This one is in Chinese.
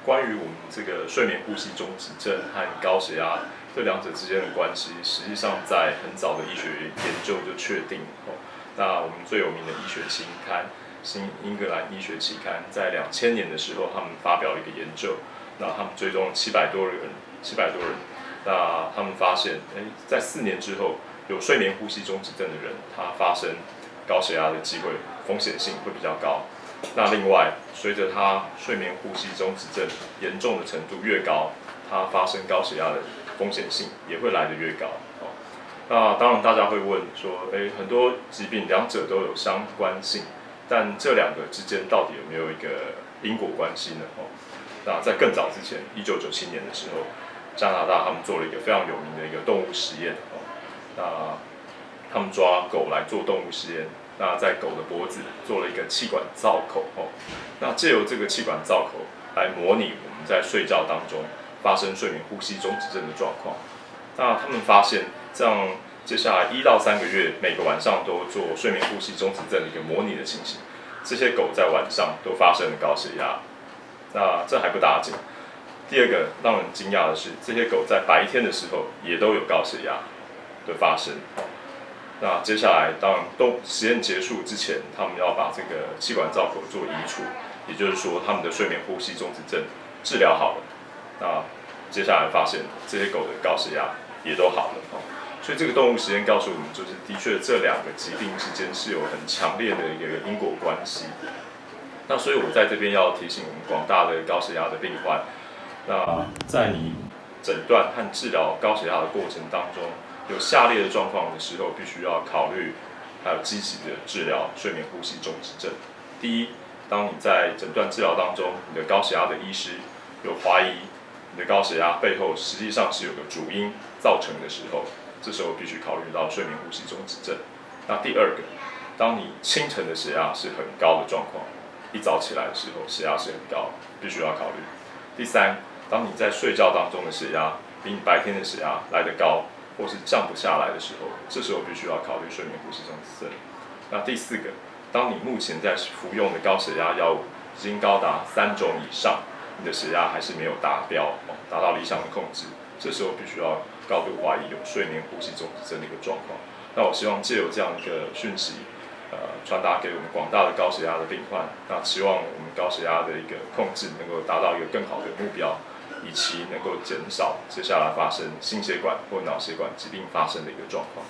关于我们这个睡眠呼吸中止症和高血压这两者之间的关系，实际上在很早的医学研究就确定哦。那我们最有名的医学期刊《英格兰医学期刊》在2000年的时候，他们发表了一个研究，那他们追踪了700多人，那他们发现，在4年之后，有睡眠呼吸中止症的人，他发生高血压的机会风险性会比较高。那另外，随着他睡眠呼吸中止症严重的程度越高，他发生高血压的风险性也会来得越高。那当然，大家会问说，很多疾病两者都有相关性，但这两个之间到底有没有一个因果关系呢？那在更早之前，1997年的时候，加拿大他们做了一个非常有名的一个动物实验。那他们抓狗来做动物实验，那在狗的脖子做了一个气管造口。那借由这个气管造口来模拟我们在睡觉当中发生睡眠呼吸中止症的状况。那他们发现，这样接下来1到3个月，每个晚上都做睡眠呼吸中止症的一个模拟的情形，这些狗在晚上都发生了高血压。那这还不打紧，第二个让人惊讶的是，这些狗在白天的时候也都有高血压的发生。那接下来，当然实验结束之前，他们要把这个气管造口做移除，也就是说，他们的睡眠呼吸中止症治疗好了。那接下来发现，这些狗的高血压也都好了。所以这个动物实验告诉我们，就是的确这两个疾病之间是有很强烈的一个因果关系。那所以我在这边要提醒我们广大的高血压的病患，那在你诊断和治疗高血压的过程当中，有下列的状况的时候，必须要考虑还有积极的治疗睡眠呼吸中止症。第一，当你在诊断治疗当中，你的高血压的医师有怀疑你的高血压背后实际上是有个主因造成的时候，这时候必须考虑到睡眠呼吸中止症。那第二个，当你清晨的血压是很高的状况，一早起来的时候血压是很高，必须要考虑。第三，当你在睡觉当中的血压比你白天的血压来得高，或是降不下来的时候，这时候必须要考虑睡眠呼吸中止症。那第四个，当你目前在服用的高血压药物已经高达3种以上，你的血压还是没有达标，达到理想的控制，这时候必须要高度怀疑有睡眠呼吸中止症的一个状况。那我希望借由这样一个讯息，传达给我们广大的高血压的病患，那期望我们高血压的一个控制能够达到一个更好的目标，以及能够减少接下来发生心血管或脑血管疾病发生的一个状况。